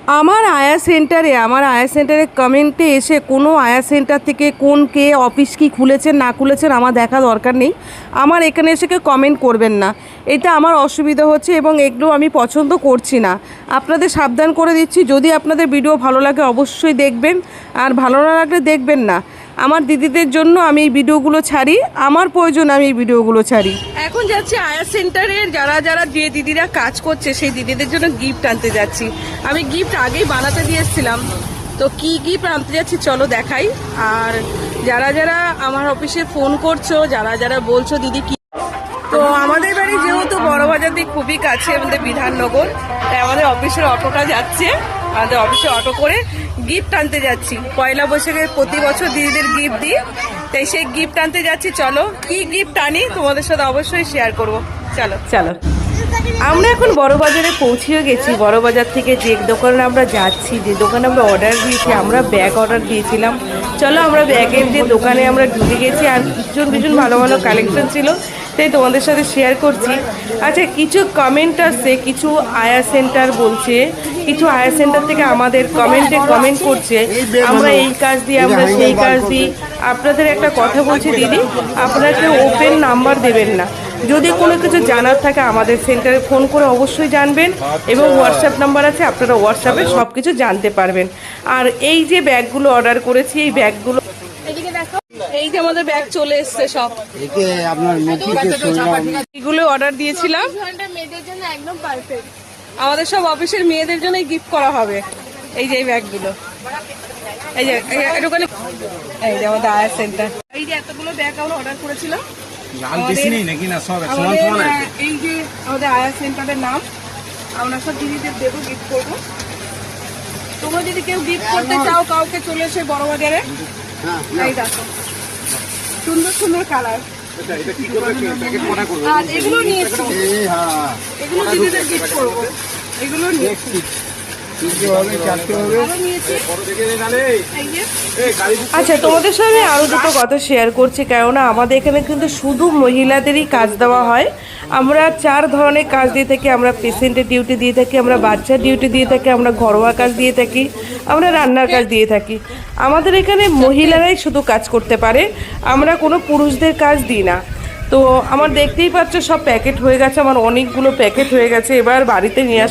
আমার আয়া সেন্টারে কমেন্টে এসে কোনো আয়া সেন্টার থেকে কে অফিস কি খুলেছেন না খুলেছেন আমার দেখা দরকার নেই। আমার এখানে এসে কেউ কমেন্ট করবেন না, এটা আমার অসুবিধা হচ্ছে এবং এগুলো আমি পছন্দ করছি না। আপনাদের সাবধান করে দিচ্ছি, যদি আপনাদের ভিডিও ভালো লাগে অবশ্যই দেখবেন, আর ভালো না লাগলে দেখবেন না। আমার দিদিদের জন্য আমি এই ভিডিওগুলো ছাড়ি, আমার প্রয়োজন আমি এই ভিডিওগুলো ছাড়ি। এখন যাচ্ছি আয়া সেন্টারের যারা যে দিদিরা কাজ করছে সেই দিদিদের জন্য গিফট আনতে যাচ্ছি। আমি গিফট আগেই বানাতে দিয়েছিলাম, তো কি গিফট আনতে যাচ্ছি চলো দেখাই। আর যারা আমার অফিসে ফোন করছো, যারা বলছো দিদি কি, তো আমাদের বাড়ি যেহেতু বড়বাজার দিয়ে খুবই কাছে, আমাদের বিধাননগর, তাই আমাদের অফিসের অটোটা যাচ্ছে। আমাদের অফিসে অটো করে গিফট আনতে যাচ্ছি। পয়লা বৈশাখে প্রতি বছর দিদিদের গিফট দিই, তাই সেই গিফট আনতে যাচ্ছি। চলো কি গিফট আনি তোমাদের সাথে অবশ্যই শেয়ার করব। চলো আমরা এখন বড়বাজারে পৌঁছেও গেছি। বড়বাজার থেকে যে দোকানে আমরা যাচ্ছি, যে দোকানে আমরা অর্ডার দিয়েছি, আমরা ব্যাগ অর্ডার দিয়েছিলাম। চলো আমরা ব্যাগের যে দোকানে আমরা ঢুকে গেছি, আর ভীষণ ভালো কালেকশন ছিল, তাই তোমাদের সাথে শেয়ার করছি। আচ্ছা, কিছু কমেন্ট আসছে, কিছু আয়া সেন্টার বলছে, কিছু আয়া সেন্টার থেকে আমাদের কমেন্ট করছে আমরা এই কাজ দিই, আমরা সেই কাজ দিই। আপনাদের একটা কথা বলছি দিদি, আপনারা কেউ ওপেন নাম্বার দেবেন না। যদি কোনো কিছু জানার থাকে আমাদের সেন্টারে ফোন করে অবশ্যই জানবেন, এবং হোয়াটসঅ্যাপ নাম্বার আছে, আপনারা হোয়াটসঅ্যাপে সব কিছু জানতে পারবেন। আর এই যে ব্যাগগুলো অর্ডার করেছি, এই ব্যাগগুলো এই যে আমাদের ব্যাগ চলে এসছে সব। এগুলো অর্ডার দিয়েছিলাম, আমাদের সব অফিসের মেয়েদের জন্য গিফট করা হবে। এই যে এই ব্যাগগুলো, এই যে দোকানে, এই যে আমাদের আয়া সেন্টার, এই যে এতগুলো ব্যাগ আমরা অর্ডার করেছিলাম। এই যে আমাদের আয়া সেন্টারের নাম, আমরা সব দিদিদের দেবো, গিফট করবো। তোমরা যদি কেউ গিফট করতে চাও কাউকে, চলে এসে বড়বাজারে। এই দেখো সুন্দর কালার, আর এগুলো নিয়েছি, এগুলো দিদিদের গিফট করবো, এগুলো নিয়েছি। আচ্ছা, তোমাদের সঙ্গে আরো দুটো কথা শেয়ার করছি, কেননা আমাদের এখানে কিন্তু শুধু মহিলাদেরই কাজ দেওয়া হয়। আমরা 4 ধরনের কাজ দিয়ে থাকি। আমরা পেশেন্টের ডিউটি দিয়ে থাকি, আমরা বাচ্চার ডিউটি দিয়ে থাকি, আমরা ঘরোয়া কাজ দিয়ে থাকি, আমরা রান্নার কাজ দিয়ে থাকি। আমাদের এখানে মহিলারাই শুধু কাজ করতে পারে, আমরা কোনো পুরুষদের কাজ দিই না। তো আমার দেখতেই পাচ্ছ সব প্যাকেট হয়ে গেছে, আমার অনেকগুলো প্যাকেট হয়ে গেছে, এবার বাড়িতে নিয়ে